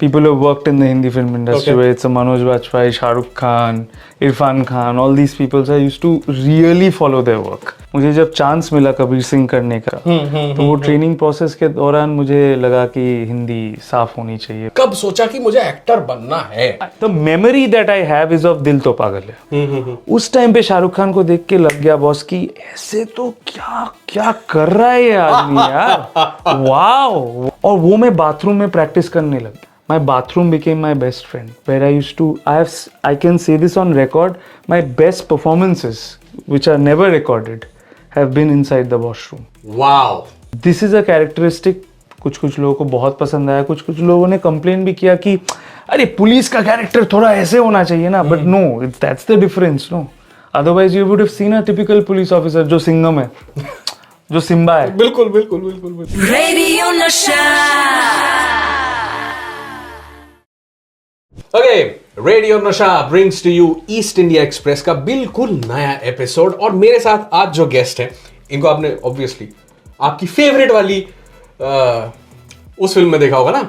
people who have worked in the Hindi film industry, where it's a Manoj Bajpayee, Shah Rukh Khan, Irfan Khan, all these people, I used to really follow their work. मुझे जब chance मिला कबीर सिंह करने का, तो वो training process के दौरान मुझे लगा कि हिंदी साफ होनी चाहिए. कब सोचा कि मुझे एक्टर बनना है? The memory that I have is of दिल तो पागल है. उस टाइम पे शाहरुख खान को देख के लग गया बॉस कि ऐसे तो क्या क्या कर रहा है ये आदमी यार. वाओ. और वो मैं बाथरूम में प्रैक्टिस करने लग गया. My bathroom became my best friend, where I can say this on record, my best performances, which are never recorded, have been inside the washroom. Wow. This is a characteristic कुछ लोगों को बहुत पसंद आया. कुछ लोगों ने कंप्लेन भी किया कि अरे पुलिस का कैरेक्टर थोड़ा ऐसे होना चाहिए ना. But no, that's the difference, no. Otherwise you would have seen a typical police officer जो सिंघम है, जो सिम्बा है. बिल्कुल. Radio Nasha. Okay, radio Nasha brings to you East India Express का बिल्कुल नया एपिसोड. और मेरे साथ आज जो गेस्ट हैं, इनको आपने ऑब्वियसली आपकी फेवरेट वाली उस फिल्म में देखा होगा ना.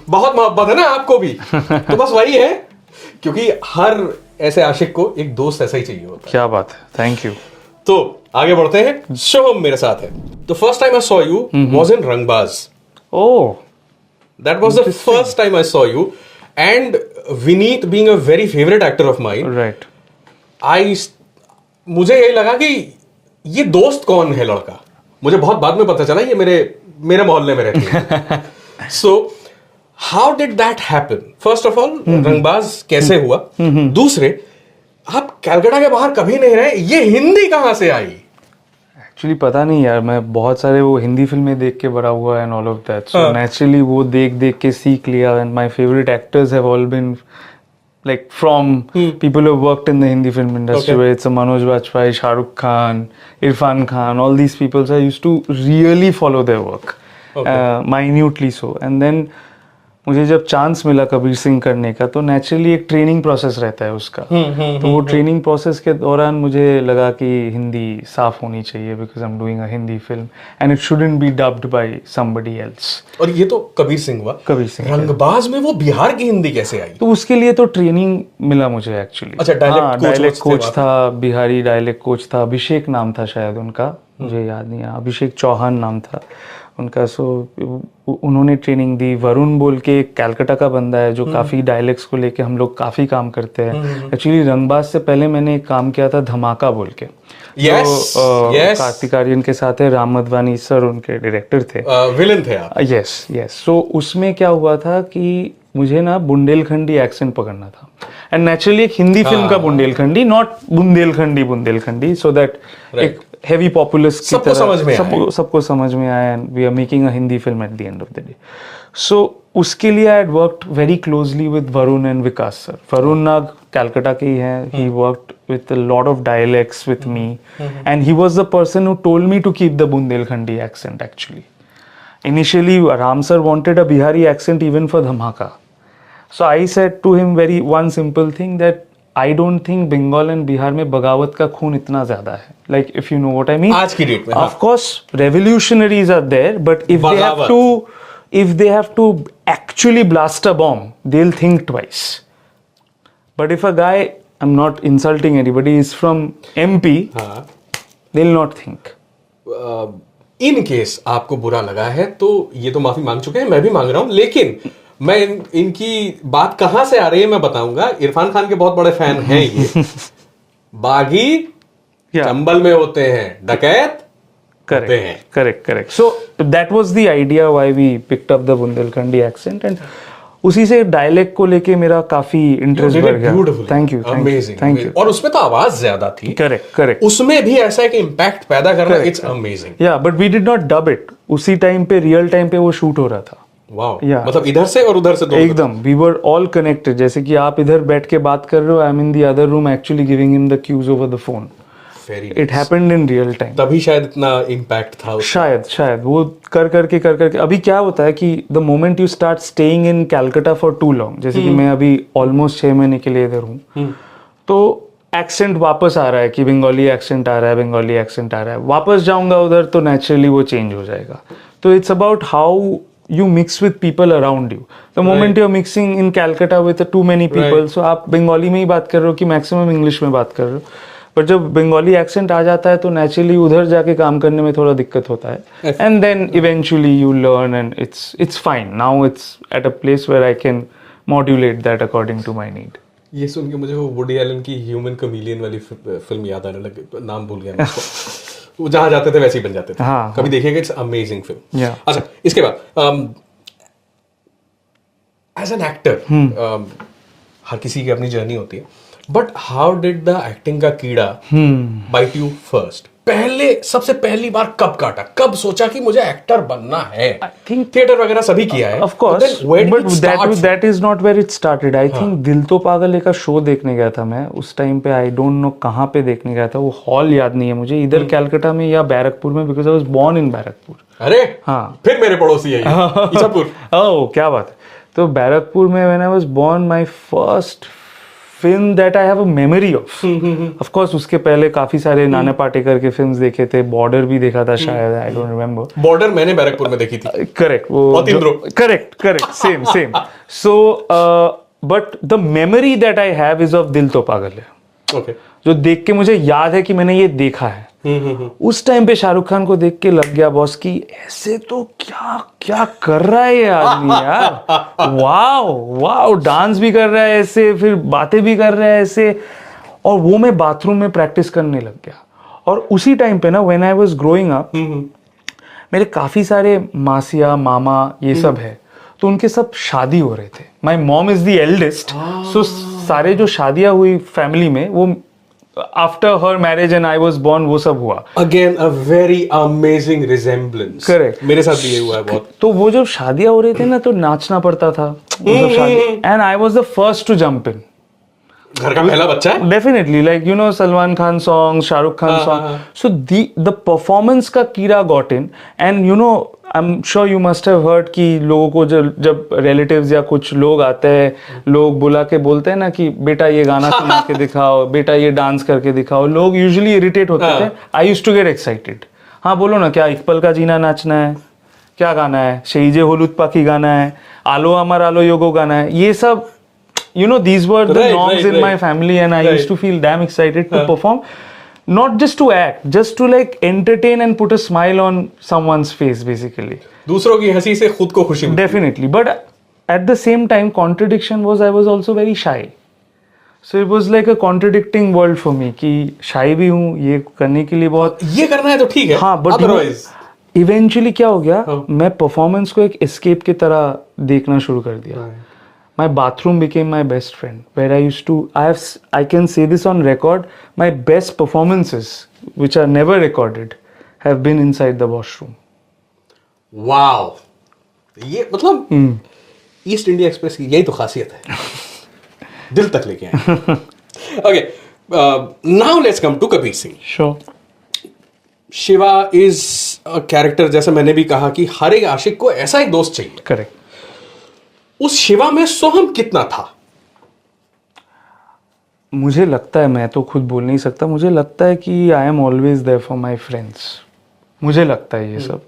बहुत मोहब्बत है ना आपको भी, तो बस वही है, क्योंकि हर ऐसे आशिक को एक दोस्त ऐसा ही चाहिए होता है. क्या बात है, थैंक यू. तो आगे बढ़ते हैं. शुभम मेरे साथ है. The first time I saw you was in Rangbaaz. Oh, that was the first time I saw you. And Vineet being a very favorite actor of mine, right. मुझे यही लगा कि ये दोस्त कौन है लड़का. मुझे बहुत बाद में पता चला ये मेरे मोहल्ले में रहती है. So how did that happen? First of all, रंगबाज कैसे हुआ? दूसरे, आप कलकत्ता के बाहर कभी नहीं रहे, ये हिंदी कहाँ से आई? एक्चुअली पता नहीं यार, मैं बहुत सारे वो हिंदी फिल्में देख के बड़ा हुआ and all of that. So naturally वो देख के सीख लिया. And my favourite actors have all been like from people who have worked in the Hindi film industry, where it's a Manoj Bajpayee, Shah Rukh Khan, Irfan Khan, all these people, I used to really follow their work, minutely so. And then मुझे जब chance मिला कबीर सिंह करने का, तो naturally एक training process रहता है उसका. तो वो ट्रेनिंग प्रोसेस के दौरान मुझे लगा कि हिंदी साफ होनी चाहिए, because I am doing a Hindi film and it shouldn't be dubbed by somebody else. और ये तो कबीर सिंह हुआ. कबीर सिंह. रंगबाज में वो बिहार की हिंदी कैसे आई? तो उसके लिए तो ट्रेनिंग मिला मुझे एक्चुअली. अच्छा, डायलेक्ट कोच था, बिहारी डायलेक्ट कोच था. अभिषेक नाम था शायद उनका, मुझे याद नहीं है. अभिषेक चौहान नाम था उनका. सो उन्होंने ट्रेनिंग दी. वरुण बोल के एक कलकत्ता का बंदा है जो काफ़ी डायलेक्ट्स को लेके हम लोग काफ़ी काम करते हैं. एक्चुअली रंगबाज से पहले मैंने एक काम किया था धमाका बोल के. कार्तिक आर्यन के साथ है. राम मधवानी सर उनके डायरेक्टर थे, विलन थे आप. यस. सो उसमें क्या हुआ था कि मुझे ना बुंदेलखंडी एक्सेंट पकड़ना था. एंड नेचुरली एक हिंदी फिल्म का Bundelkhandi, not Bundelkhandi, so that एक हेवी पॉपुलस की तरह सबको समझ में आया. And we are making a Hindi film at the end of the day. So उसके लिए I had worked very closely with Varun and Vikas sir. Varun Nag Calcutta के ही हैं. He worked with a lot of dialects with me, and he was the person who told me to keep the Bundelkhandi accent actually. Initially Ram sir wanted a Bihari accent even for Dhamaka. So I said to him one simple thing, that I don't think Bengal and Bihar में बगावत का खून इतना ज़्यादा है. Like if you know what I mean. आज की date में of course revolutionaries are there, but if they have to actually blast a bomb, they'll think twice. But if a guy, I'm not insulting anybody, is from MP, they'll not think. In case आपको बुरा लगा है तो ये तो माफी मांग चुके हैं, मैं भी मांग रहा हूँ. लेकिन मैं इनकी बात कहाँ से आ रही है मैं बताऊंगा. इरफान खान के बहुत बड़े फैन हैं ये. बागी चंबल में होते हैं, डकैत होते हैं. Correct. So that was the idea why we picked up the Bundelkhandi accent, and उसी से डायलेक्ट को लेके मेरा काफी इंटरेस्ट बढ़ गया. Thank you. और उसमें तो आवाज ज्यादा थी. करेक्ट. उसमें भी ऐसा एक इम्पैक्ट पैदा करना, it's amazing. Yeah but we did not dub it. उसी टाइम पे रियल टाइम पे वो शूट हो रहा था. वाओ. मतलब इधर से और उधर से दो एकदम. We were all connected. जैसे कि आप इधर बैठ के बात कर रहे हो, I am in the other room actually giving him the cues over the phone. It happened in real time. तभी शायद इतना इम्पैक्ट था. शायद वो कर करके अभी क्या होता है कि the moment you start staying in Calcutta for too long, जैसे कि मैं अभी ऑलमोस्ट 6 महीने के लिए इधर हूँ, तो एक्सेंट वापस आ रहा है कि बंगाली एक्सेंट आ रहा है. वापस जाऊंगा उधर तो नेचुरली वो चेंज हो जाएगा. तो it's about how you mix with people around you. The moment Right. you're mixing in Calcutta with too many people, Right. so आप बंगाली में ही बात कर रहे हो कि मैक्सिमम इंग्लिश में बात कर रहे हो. बट जब बंगाली एक्सेंट आ जाता है तो नेचुरली उधर जाके काम करने में थोड़ा दिक्कत होता है. And then eventually you learn and it's fine. Now it's at a place where I can modulate that according to my need. ये सुन के मुझे वो वुडी एलन की ह्यूमन कमीलियन वाली फिल्म याद आने लगी, नाम भूल गया मैं उसको. वो जहाँ जाते थे वैसे ही बन जाते थे. हाँ, कभी देखिएगा, इट्स अमेजिंग फिल्म. Yeah. अच्छा, इसके बाद एज एन एक्टर हर किसी की अपनी जर्नी होती है, but how did the acting का कीड़ा बाइट यू फर्स्ट? पहले सबसे पहली बार कब काटा, कब सोचा कि मुझे एक्टर बनना है? I think- थिएटर वगैरह सभी किया है, Of course, But then where did but it start? that is not where it started. I think दिल तो पागल का शो देखने गया था मैं उस टाइम पे. आई डोंट नो कहाँ पे देखने गया था, वो हॉल याद नहीं है मुझे, इधर कैलकाटा में या बैरकपुर में, because I was born in Barrackpore. अरे हाँ. फिर मेरे पड़ोसी है ये, ईसापुर. ओह क्या बात है. तो बैरकपुर में when I was born, my first film that I have a memory of. Of course उसके पहले काफी सारे नाना पाटेकर के फिल्म्स देखे थे, बॉर्डर भी देखा था शायद, आई डोंट रिमेम्बर. बॉर्डर मैंने बैरकपुर में देखी थी. करेक्ट, वो बहुत इंद्रो. Correct same. So but the memory that I have is of Dil To पागल है. ओके. जो देख के मुझे याद है कि मैंने ये देखा है. उस टाइम पे शाहरुख खान को देख के लग गया बॉस कि ऐसे तो क्या क्या कर रहा है ये आदमी यार. वाओ डांस भी कर रहा है ऐसे, फिर बातें भी कर रहा है ऐसे. और वो मैं बाथरूम में प्रैक्टिस करने लग गया. और उसी टाइम पे ना when I was growing up, मेरे काफी सारे मासिया मामा ये सब है, तो उनके सब शादी हो रहे थे. My mom is the eldest, so सारे जो शादियां हुई फैमिली में, वो after her marriage and I was born, वो सब हुआ. Again a very amazing resemblance. Correct. मेरे साथ भी ये हुआ है बहुत. तो वो जब शादियां हो रहे थे ना, तो नाचना पड़ता था and I was the first to jump in. घर का पहला बच्चा है. Definitely, like you know, Salman Khan songs, Shah Rukh Khan song. So the performance का कीड़ा got in, and you know, I'm sure you must have heard कि लोगों को जब relatives या कुछ लोग आते हैं, लोग बुला के बोलते हैं ना कि बेटा ये गाना सुना के दिखाओ, बेटा ये डांस करके दिखाओ. लोग usually irritate होते थे. I used to get excited. हाँ बोलो ना, क्या इकबाल का जीना नाचना है, क्या गाना है, शेइजे होलुत पाकी गाना है, आलो अमर आलो योगो गाना है, ये सब. You know, these were the norms in my family, and I used to feel damn excited to perform. Not just to act, just to like entertain and put a smile on someone's face, basically. दूसरों की हंसी से खुद को खुशी मिलती. Definitely. But at the same time, contradiction was I was also very shy. So it was like a contradicting world for me कि shy भी हूँ, ये करने के लिए बहुत. ये करना है तो ठीक है. हाँ, but otherwise eventually क्या हो गया, मैं performance को एक escape की तरह देखना शुरू कर दिया. My bathroom became my best friend, where I used to, I can say this on record, my best performances, which are never recorded, have been inside the washroom. Wow. ये मतलब ईस्ट इंडिया एक्सप्रेस की यही तो खासियत है. दिल तक लेके आए. Okay, now let's come to Kabir Singh. Sure. Shiva is a character, जैसा मैंने भी कहा कि हर एक आशिक को ऐसा एक दोस्त चाहिए. Correct. उस शिवा में सोहम कितना था? मुझे लगता है, मैं तो खुद बोल नहीं सकता, मुझे लगता है कि I am always there for my friends. मुझे लगता है ये सब.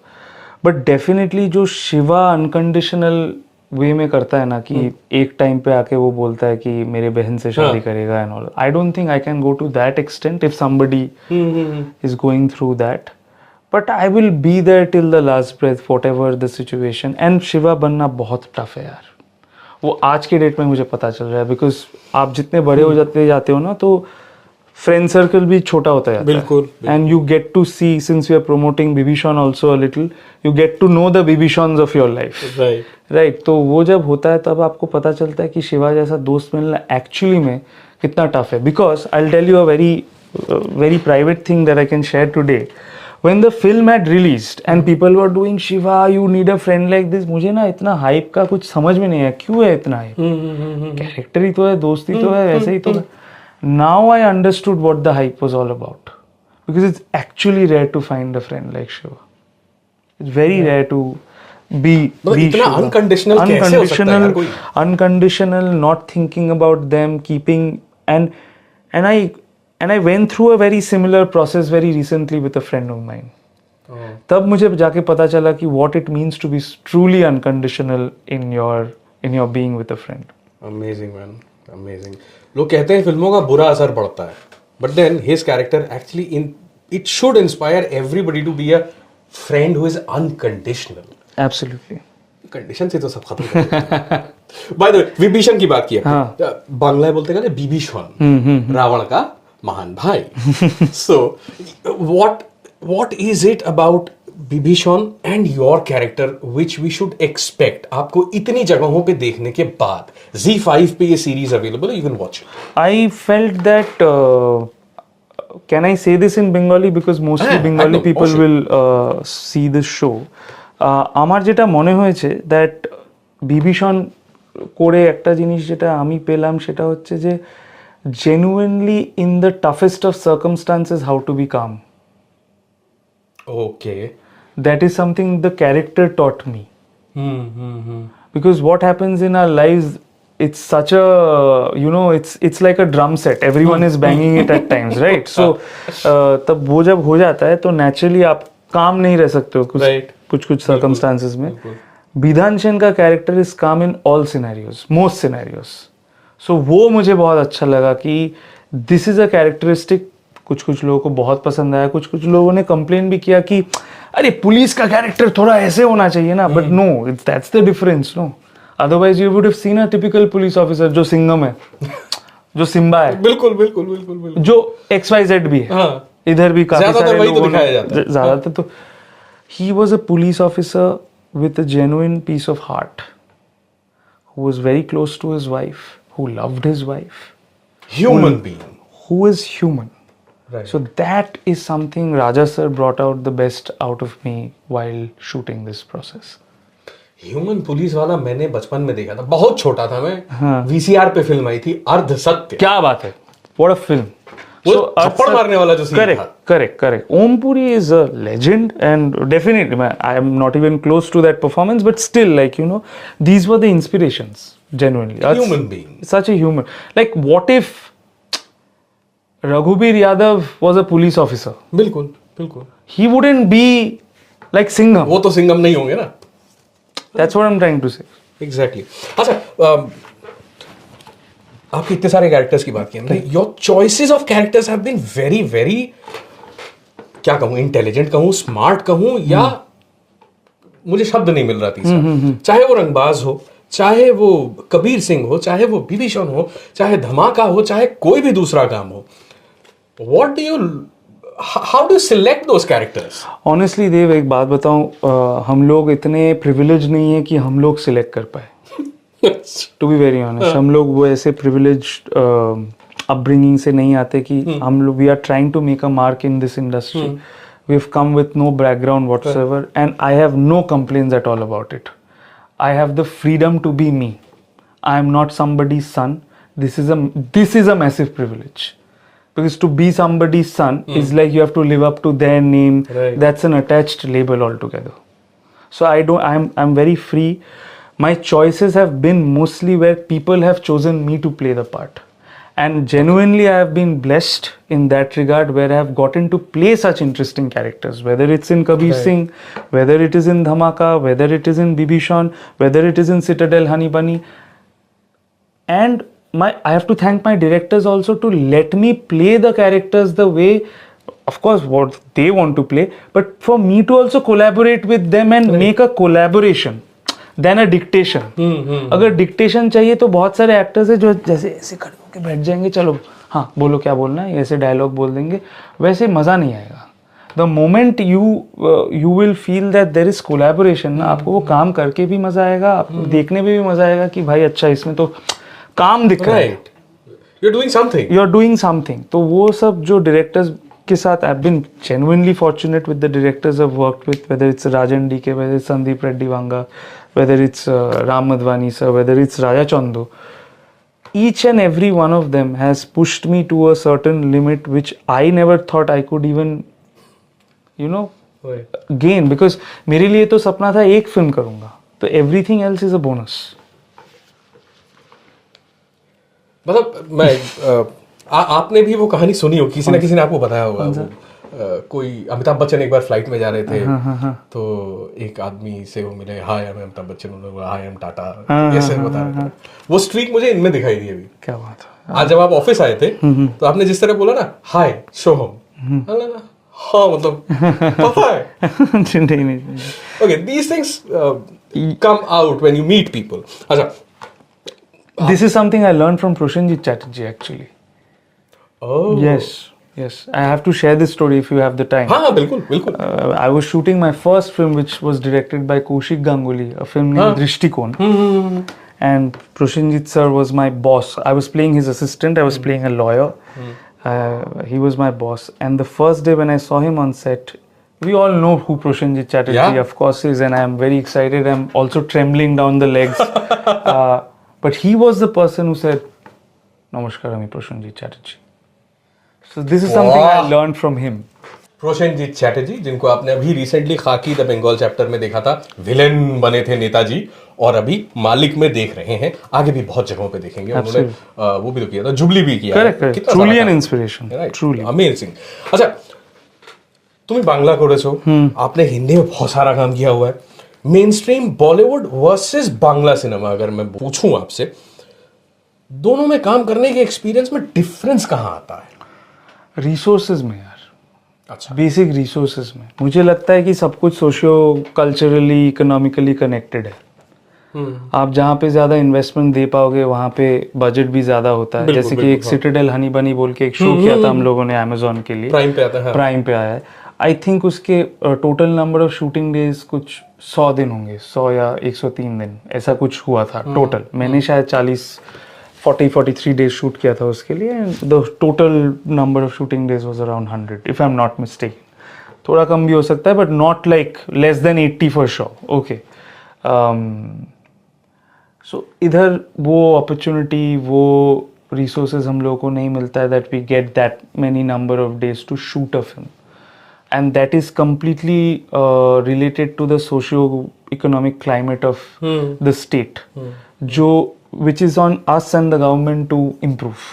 बट डेफिनेटली जो शिवा अनकंडीशनल वे में करता है ना, कि एक टाइम पे आके वो बोलता है कि मेरे बहन से शादी करेगा and all, I don't think I can go to that extent if somebody is going through that. But I will be there till the last breath, whatever the situation. And Shiva बनना बहुत tough है यार. वो आज के date में मुझे पता चल रहा है, बिकॉज आप जितने बड़े हो जाते हो ना, तो फ्रेंड सर्कल भी छोटा होता जाता है. बिल्कुल. And you get to see, since we are promoting Bibhishan also a little, you get to know the Bibhishans of your life. Right. तो वो जब होता है तब आपको पता चलता है कि शिवा जैसा दोस्त मिलना एक्चुअली में कितना टफ है. Because I will tell you a very private thing that I can share today. When the film had released and people were doing Shiva, you need a friend like this, मुझे ना इतना hype का कुछ समझ में नहीं है. क्यों है इतना हाइप? कैरेक्टर ही तो है, दोस्ती तो है, ऐसे ही तो है. Now I understood what the hype was all about, because it's actually rare to find a friend like Shiva. It's very rare to be इतना Shiva. unconditional कैसे हो सकता है यार कोई? Unconditional, not thinking about them, keeping and I went through a very similar process very recently with a friend of mine. तब मुझे जाके पता चला कि what it means to be truly unconditional in your being with a friend. Amazing man, amazing. लोग कहते हैं फिल्मों का बुरा असर पड़ता है, but then his character actually it should inspire everybody to be a friend who is unconditional. Absolutely. Condition से तो सब खत्म. बाय द वे, विभीषण की बात की है. बांग्ला बोलते हैं विभीषण, रावण का महान भाई. So what is it about Vibhishan and your character which we should expect आपको इतनी जगहों पे देखने के बाद? Z5 पे ये सीरीज अवेलेबल है, you can watch it. I felt that can I say this in Bengali because mostly I Bengali know, people অবশ্যই. will see this show. আমার যেটা মনে হয়েছে দ্যাট বিভীষণ করে একটা জিনিস যেটা আমি পেলাম সেটা হচ্ছে যে genuinely in the toughest of circumstances how to be calm. Okay. That is something the character taught me. Because what happens in our lives, it's such a, you know, it's like a drum set. Everyone is banging it at times, right? So तब वो जब हो जाता है तो naturally आप काम नहीं रह सकते हो कुछ circumstances में. विधान सेन का character is calm in all scenarios, most scenarios. So वो मुझे बहुत अच्छा लगा कि दिस इज अ कैरेक्टरिस्टिक. कुछ लोगों को बहुत पसंद आया, कुछ लोगों ने कंप्लेन भी किया कि अरे पुलिस का कैरेक्टर थोड़ा ऐसे होना चाहिए ना. But no, that's the difference. No, otherwise you would have seen a typical police officer जो सिंघम है, जो सिम्बा है, बिल्कुल बिल्कुल बिल्कुल बिल्कुल, जो XYZ भी है. हाँ. इधर भी काफी सारे वही तो लोगों दिखाया जाता है. ने ज्यादातर तो he was a police officer with a genuine piece of heart, who was very close to his wife, who loved his wife, Human being. who is human. Right. So that is something Raja sir brought out the best out of me while shooting this process. Human police वाला मैंने बचपन में देखा था, बहुत छोटा था मैं. VCR पे फिल्म आई थी अर्ध सत्य. क्या बात है, what a film. वो थप्पड़ मारने वाला जो सीन था. Correct. Om Puri is a legend, and definitely, I am not even close to that performance, but still, like, you know, these were the inspirations. Genuinely, Human being. Such a human. Like, what if Raghubir Yadav was a police officer? बिल्कुल बिल्कुल. He wouldn't be like Singham. वो तो सिंघम नहीं होंगे ना. That's what I'm trying to say. Exactly. अच्छा, आपके इतने सारे कैरेक्टर्स की बात की हमने. Your choices of characters have been very very, क्या कहूं, इंटेलिजेंट कहूं, स्मार्ट कहूं, या मुझे शब्द नहीं मिल रहा तीसरा. चाहे वो रंगबाज हो, चाहे वो कबीर सिंह हो, चाहे वो विभीषण हो, चाहे धमाका हो, चाहे कोई भी दूसरा काम हो. What do you, how do select those characters? Honestly Dev, एक बात बताऊं, हम लोग इतने प्रिविलेज नहीं है कि हम लोग सिलेक्ट कर पाए. टू बी वेरी ऑनेस्ट, हम लोग वो ऐसे प्रिविलेज अपब्रिंगिंग से नहीं आते कि हम लोग, we are trying to make a mark in this industry. We have come with no background whatsoever, and I have no complaints at all about it. I have the freedom to be me. I am not somebody's son. This is a massive privilege, because to be somebody's son is like you have to live up to their name. Right. That's an attached label altogether. So I'm very free. My choices have been mostly where people have chosen me to play the part. And genuinely, I have been blessed in that regard, where I have gotten to play such interesting characters, whether it's in Kabir Singh, whether it is in Dhamaka, whether it is in Bibhishan, whether it is in Citadel Honey Bunny. And I have to thank my directors also to let me play the characters the way, of course, what they want to play, but for me to also collaborate with them and make a collaboration. Then a dictation. अगर dictation चाहिए तो बहुत सारे actors है जो जैसे ऐसे खड़े होकर बैठ जाएंगे, चलो हाँ बोलो क्या बोलना है, ऐसे डायलॉग बोल देंगे, वैसे मज़ा नहीं आएगा. The moment you will feel that there is collaboration, आपको वो काम करके भी मज़ा आएगा, आपको देखने में भी मज़ा आएगा कि भाई अच्छा इसमें तो काम दिख रहा है, यू आर डूइंग समथिंग. तो वो सब जो डायरेक्टर्स के साथ I have been genuinely fortunate with the directors I've worked with, whether it's Rajan DK, whether it's Sandeep Reddy Vanga, whether it's Ram Madhvani sir, whether it's Raja Chandu. Each and every one of them has pushed me to a certain limit which I never thought I could even, you know, gain. Because मेरे लिए तो सपना था एक film करूँगा, तो everything else is a bonus. मतलब मैं आपने भी वो कहानी सुनी हो, किसी ना किसी ने आपको बताया होगा, कोई अमिताभ बच्चन एक बार फ्लाइट में जा रहे थे, तो एक आदमी से वो मिले, हाय आई एम अमिताभ बच्चन, उन्होंने बोला हाय आई एम टाटा, ऐसे बता रहे थे। वो स्ट्रीक मुझे इनमें दिखाई दी अभी। क्या बात है। आज जब आप ऑफिस आए थे तो आपने जिस तरह बोला ना हाय सोहम, हाँ मतलब पता है। नहीं नहीं okay, these things come out when you meet people. अच्छा, this is something I learned from Proshenjit Chatterjee actually. oh Yes, I have to share this story if you have the time. हाँ बिल्कुल बिल्कुल। I was shooting my first film, which was directed by Kaushik Ganguly, a film named Drishtikon. And Proshenjit sir was my boss. I was playing his assistant. I was playing a lawyer. He was my boss. And the first day when I saw him on set, we all know who Proshenjit Chatterjee, of course, is, and I am very excited. I'm also trembling down the legs. But he was the person who said, "Namaskar, I'm Proshenjit Chatterjee." So this is something I learned from him. प्रोशेनजीत Chatterjee, जिनको आपने अभी recently खाकी the Bengal chapter में देखा था, villain बने थे नेताजी, और अभी मालिक में देख रहे हैं, आगे भी बहुत जगहों पे देखेंगे। उन्होंने वो भी तो किया था, जुबली भी किया। Correct. Truly an inspiration. Truly. Amazing. अच्छा, तुम बांग्ला করেছো, आपने हिंदी में बहुत सारा काम किया हुआ है। Main stream Bollywood versus Bangla cinema, अगर मैं पूछूं आपसे, दोनों में काम करने के एक्सपीरियंस में डिफरेंस कहाँ आता है? रिसोर्सेज में यार, अच्छा, बेसिक रिसोर्सेज में मुझे लगता है कि सब कुछ सोशियो कल्चरली इकोनॉमिकली कनेक्टेड है। आप जहाँ पे ज्यादा इन्वेस्टमेंट दे पाओगे वहाँ पे बजट भी ज्यादा होता है। जैसे कि एक सिटाडेल हनी बनी बोल के एक शो किया था हम लोगों ने अमेजोन के लिए, प्राइम पे आता है। प्राइम पे आया है। आई थिंक उसके total number of shooting days कुछ 100 दिन होंगे, 100 या 103 दिन ऐसा कुछ हुआ था टोटल। मैंने शायद 43 डेज शूट किया था उसके लिए, and the total number of shooting days was around 100 if I am not mistaken. थोड़ा कम भी हो सकता है, but not like less than 80 for sure. Okay, so इधर वो अपॉर्चुनिटी, वो रिसोर्सेज हम लोगों को नहीं मिलता है that we get that many number of days to shoot a film, and that is completely related to the socio-economic climate of the state, which is on us and the government to improve.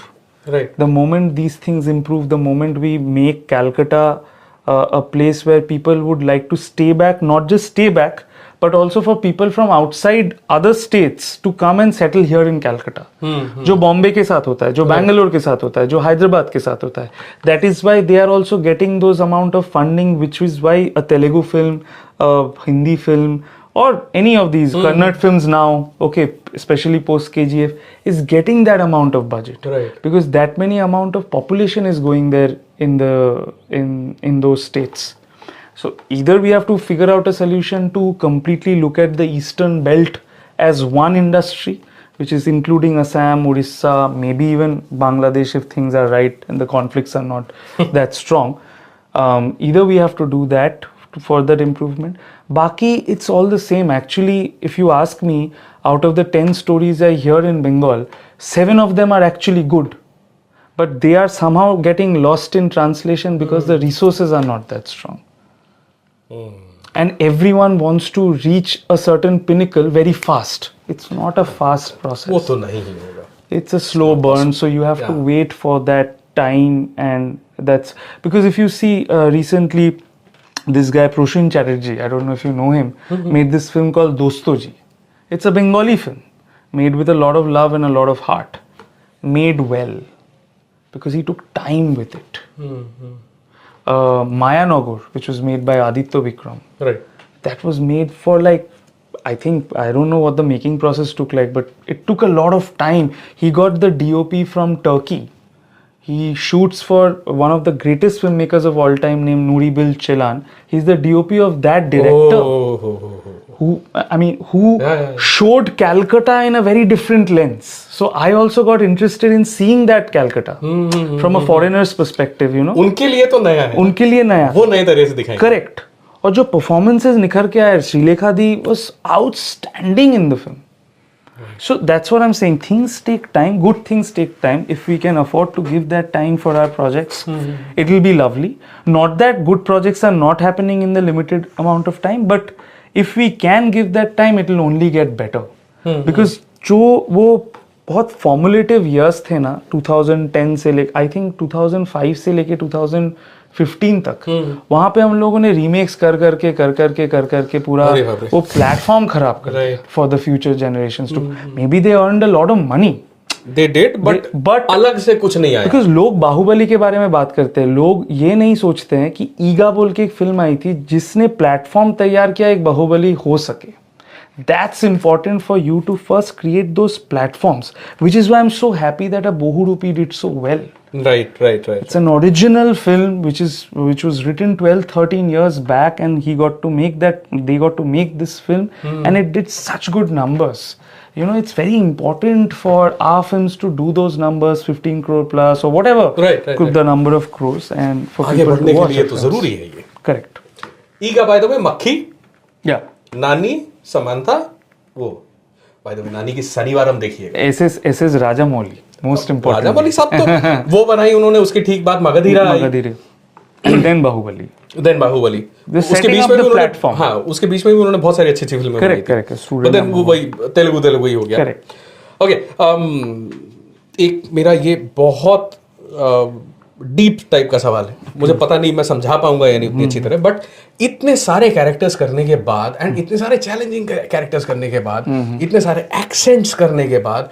Right. The moment these things improve, the moment we make Calcutta a place where people would like to stay back, not just stay back, but also for people from outside other states to come and settle here in Calcutta. जो बॉम्बे के साथ होता है, जो बैंगलोर के साथ होता है, जो हैदराबाद के साथ होता है, that is why they are also getting those amount of funding, which is why a Telugu film, a Hindi film, or any of these Kannada films now, okay, especially post KGF, is getting that amount of budget, right? Because that many amount of population is going there in those states. So either we have to figure out a solution to completely look at the eastern belt as one industry, which is including Assam, Orissa, maybe even Bangladesh if things are right and the conflicts are not that strong. Either we have to do that for that improvement. Baki, it's all the same. Actually, if you ask me, out of the 10 stories I hear in Bengal, 7 of them are actually good. But they are somehow getting lost in translation because the resources are not that strong. And everyone wants to reach a certain pinnacle very fast. It's not a fast process. वो तो नहीं ही होगा. It's a slow burn, so you have to wait for that time, and that's because if you see recently, this guy Proshen Chatterjee, I don't know if you know him, made this film called Dostoji. It's a Bengali film made with a lot of love and a lot of heart, made well because he took time with it. Maya Nagor, which was made by Aditya Vikram, right? That was made for like, I think, I don't know what the making process took like, but it took a lot of time. He got the DOP from Turkey. He shoots for one of the greatest filmmakers of all time named Nuri Bilge Ceylan. He's the DOP of that director. Who showed Calcutta in a very different lens. So I also got interested in seeing that Calcutta from a foreigner's perspective, you know. उनके लिए तो नया है. उनके लिए नया. वो नए तरह से दिखाएंगे. Correct. और जो performances निखर के आए, श्रीलेखा दी was outstanding in the film. So that's what I'm saying. Things take time. Good things take time. If we can afford to give that time for our projects, it will be lovely. Not that good projects are not happening in the limited amount of time, but if we can give that time, it will only get better. Because जो वो बहुत formulative years थे ना, 2010 से लेके, I think 2005 से लेके 2015 15 तक वहां पे हम लोगों ने रीमेक्स कर करके पूरा अरे बाप रे। वो प्लेटफॉर्म खराब कर Right. For the future generations to maybe they earned a lot of money they did but अलग से कुछ नहीं आया। बिकॉज लोग बाहुबली के बारे में बात करते हैं, लोग ये नहीं सोचते हैं कि ईगा बोल के एक फिल्म आई थी जिसने प्लेटफॉर्म तैयार किया एक बाहुबली हो सके. That's important for you to first create those platforms, which is why I'm so happy that a Bohurupi did so well. Right. It's an original film which was written 12-13 years back, and they got to make this film, and it did such good numbers. You know, it's very important for our films to do those numbers, 15 crore plus or whatever Right. the number of crores, and for आगे people बढ़ने to के watch लिए our तो films. जरूरी है ये। Correct. Eega by the way मक्खी, Yeah. नानी, समांथा, वो बाय द वे नानी की शनिवारम देखिएगा। SS Rajamouli, most important. Rajamouli साहब तो वो बनाई उन्होंने, उसके ठीक बाद मगधीरा आई, Magadire. And then Bahubali. Then Baahubali. The setting of the platform. हाँ, उसके बीच में भी उन्होंने बहुत सारी अच्छी फिल्में बनाई थी। Correct. But Student then वो वही तेलुगु ही हो गया। Correct. ओके, एक मेरा ये बहुत डीप टाइप का सवाल है, मुझे पता नहीं मैं समझा पाऊंगा या नहीं उतनी अच्छी तरह, बट इतने सारे कैरेक्टर्स करने के बाद एंड इतने सारे चैलेंजिंग कैरेक्टर्स करने के बाद, इतने सारे एक्सेंट्स करने के बाद,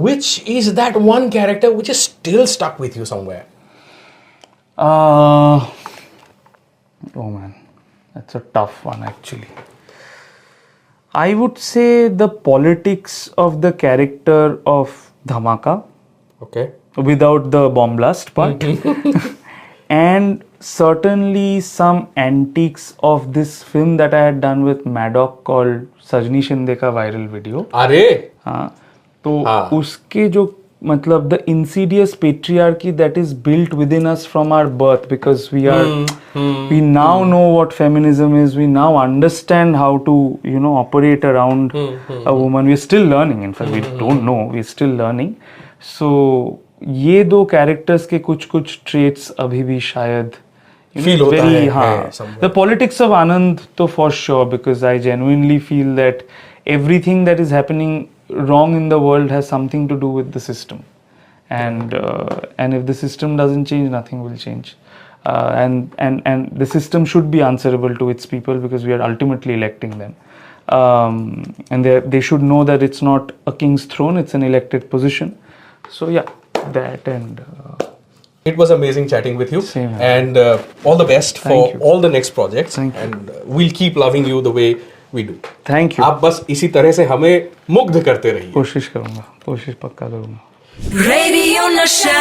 which is that one character which is still stuck with you somewhere? Oh man, that's a tough one actually. I would say the politics of the character of Dhamaka, Okay. without the bomb blast part, and certainly some antiques of this film that I had done with Maddock called Sajni Shinde ka viral video. अरे हाँ, तो हाँ. उसके जो मतलब the insidious patriarchy that is built within us from our birth, because we now know what feminism is, we now understand how to operate around a woman. We're still learning, in fact we don't know, we're still learning. So ये दो characters के कुछ traits अभी भी शायद Feel होता है, हाँ, somewhere. the politics of Anand तो for sure, because I genuinely feel that everything that is happening wrong in the world has something to do with the system, and if the system doesn't change, nothing will change, and the system should be answerable to its people, because we are ultimately electing them, and they should know that it's not a king's throne, it's an elected position. So yeah, that and it was amazing chatting with you. Same here. And all the best for Thank you. all the next projects. Thank you. And we'll keep loving you the way we do. thank you. आप बस इसी तरह से हमें मुग्ध करते रहिए। कोशिश करूंगा, कोशिश पक्का करूंगा। Radio Nasha.